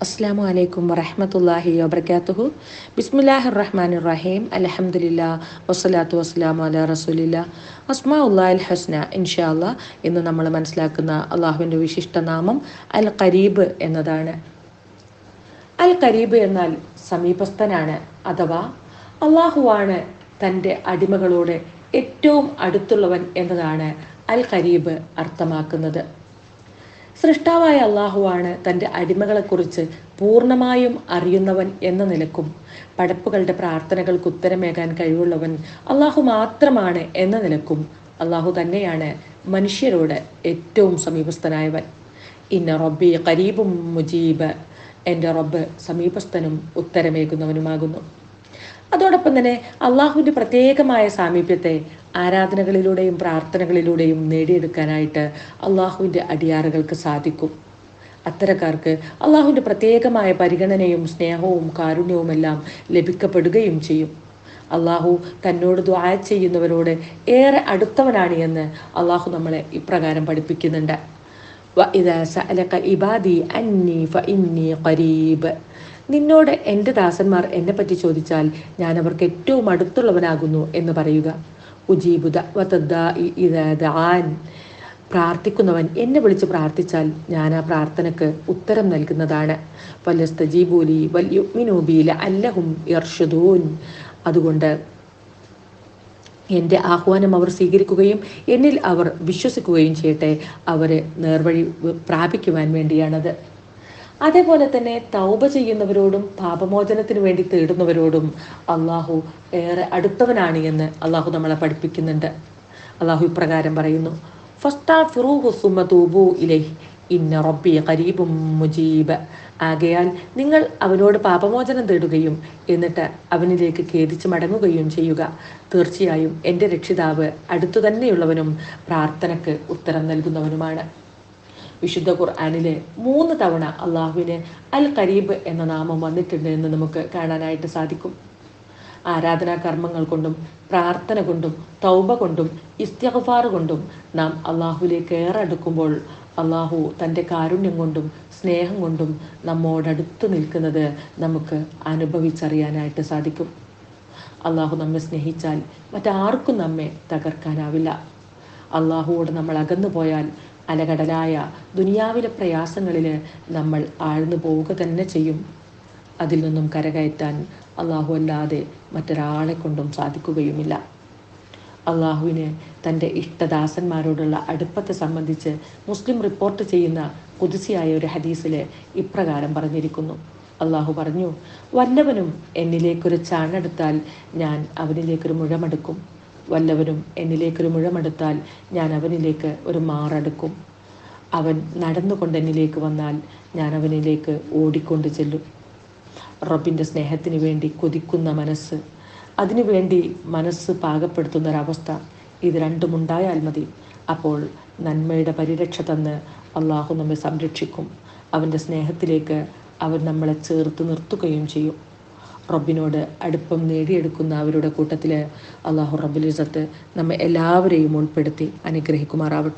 അസ്സാമു അലൈക്കും വറഹ്മത്തുള്ളാഹി വബറകാതുഹു. ബിസ്മില്ലാഹിർ റഹ്മാനിർ റഹീം. അൽഹംദുലില്ലാ വസ്സലാത്തു വസ്സലാമു അലാ റസൂലില്ലാ. അസ്മാഉല്ലാഹിൽ ഹസ്ന. ഇൻഷാ അല്ലാഹ് ഇന്ന് നമ്മൾ മനസ്സിലാക്കുന്ന അള്ളാഹുവിൻ്റെ വിശിഷ്ട നാമം അൽ ഖരീബ് എന്നതാണ്. അൽ ഖരീബ് എന്നാൽ സമീപസ്ഥനാണ്, അഥവാ അള്ളാഹുവാണ് തൻ്റെ അടിമകളോട് ഏറ്റവും അടുത്തുള്ളവൻ എന്നതാണ് അൽ ഖരീബ് അർത്ഥമാക്കുന്നത്. സൃഷ്ടാവായ അള്ളാഹുവാണ് തൻ്റെ അടിമകളെക്കുറിച്ച് പൂർണ്ണമായും അറിയുന്നവൻ എന്ന നിലക്കും പടപ്പുകളുടെ പ്രാർത്ഥനകൾക്ക് ഉത്തരമേകാൻ കഴിവുള്ളവൻ അള്ളാഹു മാത്രമാണ് എന്ന നിലക്കും അള്ളാഹു തന്നെയാണ് മനുഷ്യരോട് ഏറ്റവും സമീപസ്ഥനായവൻ. ഇന്ന റബ്ബി ഖരീബും മുജീബ്, എൻ്റെ റബ്ബ് സമീപസ്ഥനും ഉത്തരമേകുന്നവനുമാകുന്നു. അതോടൊപ്പം തന്നെ അള്ളാഹുവിൻ്റെ പ്രത്യേകമായ സാമീപ്യത്തെ ആരാധനകളിലൂടെയും പ്രാർത്ഥനകളിലൂടെയും നേടിയെടുക്കാനായിട്ട് അള്ളാഹുവിൻ്റെ അടിയാറുകൾക്ക് സാധിക്കും. അത്തരക്കാർക്ക് അള്ളാഹുവിൻ്റെ പ്രത്യേകമായ പരിഗണനയും സ്നേഹവും കാരുണ്യവുമെല്ലാം ലഭിക്കപ്പെടുകയും ചെയ്യും. അള്ളാഹു തന്നോട് ദുആ ചെയ്യുന്നവരോട് ഏറെ അടുത്തവനാണ് എന്ന് അള്ളാഹു നമ്മളെ ഇപ്രകാരം പഠിപ്പിക്കുന്നുണ്ട്. വഇദാ സഅലക ഇബാദി അന്നി ഫഇന്നി ഖരീബ്. നിന്നോട് എൻ്റെ ദാസന്മാർ എന്നെപ്പറ്റി ചോദിച്ചാൽ ഞാൻ അവർക്ക് ഏറ്റവും അടുത്തുള്ളവനാകുന്നു എന്ന് പറയുക. ഉജീബു ദഅ്വതദ്ദാഇ ഇദാ ദഅാൻ. പ്രാർത്ഥിക്കുന്നവൻ എന്നെ വിളിച്ച് പ്രാർത്ഥിച്ചാൽ ഞാൻ ആ പ്രാർത്ഥനയ്ക്ക് ഉത്തരം നൽകുന്നതാണ്. ഫലസ്തജീബൂ ലി വൽയുഅ്മിനൂ ബി ലഅല്ലഹും യർഷദൂൻ. അതുകൊണ്ട് എൻ്റെ ആഹ്വാനം അവർ സ്വീകരിക്കുകയും എന്നിൽ അവർ വിശ്വസിക്കുകയും ചെയ്യട്ടെ. അവർ നേർവഴി പ്രാപിക്കുവാൻ വേണ്ടിയാണത്. അതേപോലെ തന്നെ തൗബ ചെയ്യുന്നവരോടും പാപമോചനത്തിന് വേണ്ടി തേടുന്നവരോടും അള്ളാഹു ഏറെ അടുത്തവനാണ് എന്ന് അള്ളാഹു നമ്മളെ പഠിപ്പിക്കുന്നുണ്ട്. അള്ളാഹു ഇപ്രകാരം പറയുന്നു: ഫസ്തഗ്ഫിറൂഹു സുമ്മ തൂബൂ ഇലൈഹി ഇന്ന റബ്ബി ഖരീബും മുജീബ്. ആകയാൽ നിങ്ങൾ അവനോട് പാപമോചനം തേടുകയും എന്നിട്ട് അവനിലേക്ക് ഖേദിച്ച് മടങ്ങുകയും ചെയ്യുക. തീർച്ചയായും എൻ്റെ രക്ഷിതാവ് അടുത്തു തന്നെയുള്ളവനും പ്രാർത്ഥനയ്ക്ക് ഉത്തരം നൽകുന്നവനുമാണ്. വിശുദ്ധ ഖുർആനിലെ 3 തവണ അള്ളാഹുവിന് അൽ ഖരീബ് എന്ന നാമം വന്നിട്ടുണ്ട് എന്ന് നമുക്ക് കാണാനായിട്ട് സാധിക്കും. ആരാധനാ കർമ്മങ്ങൾ കൊണ്ടും പ്രാർത്ഥന കൊണ്ടും തൗബ കൊണ്ടും ഇസ്തിഗ്ഫാർ കൊണ്ടും നാം അള്ളാഹുവിലേക്ക് ഏറെ അടുക്കുമ്പോൾ അള്ളാഹു തൻ്റെ കാരുണ്യം കൊണ്ടും സ്നേഹം കൊണ്ടും നമ്മോടടുത്ത് നിൽക്കുന്നത് നമുക്ക് അനുഭവിച്ചറിയാനായിട്ട് സാധിക്കും. അള്ളാഹു നമ്മെ സ്നേഹിച്ചാൽ മറ്റാർക്കും നമ്മെ തകർക്കാനാവില്ല. അള്ളാഹുവോട് നമ്മൾ അകന്നു പോയാൽ അലകടലായ ദുനിയാവിലെ പ്രയാസങ്ങളിൽ നമ്മൾ ആഴ്ന്നു പോവുക തന്നെ ചെയ്യും. അതിൽ നിന്നും കരകയറ്റാൻ അള്ളാഹു അല്ലാതെ മറ്റൊരാളെ കൊണ്ടും സാധിക്കുകയുമില്ല. അള്ളാഹുവിന് തൻ്റെ ഇഷ്ടദാസന്മാരോടുള്ള അടുപ്പത്തെ സംബന്ധിച്ച് മുസ്ലിം റിപ്പോർട്ട് ചെയ്യുന്ന ഖുദ്സിയായ ഒരു ഹദീസിൽ ഇപ്രകാരം പറഞ്ഞിരിക്കുന്നു. അള്ളാഹു പറഞ്ഞു: വല്ലവനും എന്നിലേക്കൊരു ചാണെടുത്താൽ ഞാൻ അവനിലേക്കൊരു മുഴമെടുക്കും. വല്ലവനും എന്നിലേക്കൊരു മുഴമെടുത്താൽ ഞാൻ അവനിലേക്ക് ഒരു മാറെടുക്കും. അവൻ നടന്നുകൊണ്ട് എന്നിലേക്ക് വന്നാൽ ഞാൻ അവനിലേക്ക് ഓടിക്കൊണ്ട് ചെല്ലും. റബ്ബിൻ്റെ സ്നേഹത്തിന് വേണ്ടി കൊതിക്കുന്ന മനസ്സ്, അതിനുവേണ്ടി മനസ്സ് പാകപ്പെടുത്തുന്നൊരവസ്ഥ, ഇത് രണ്ടും ഉണ്ടായാൽ മതി. അപ്പോൾ നന്മയുടെ പരിരക്ഷ തന്ന് അള്ളാഹു നമ്മെ സംരക്ഷിക്കും. അവൻ്റെ സ്നേഹത്തിലേക്ക് അവൻ നമ്മളെ ചേർത്ത് നിർത്തുകയും ചെയ്യും. റബ്ബിനോട് അടുപ്പം നേടിയെടുക്കുന്ന അവരുടെ കൂട്ടത്തിൽ അള്ളാഹു റബ്ബുൽ ഇസ്സത്ത് നമ്മെ എല്ലാവരെയും ഉൾപ്പെടുത്തി അനുഗ്രഹിക്കുമാറാവട്ടെ.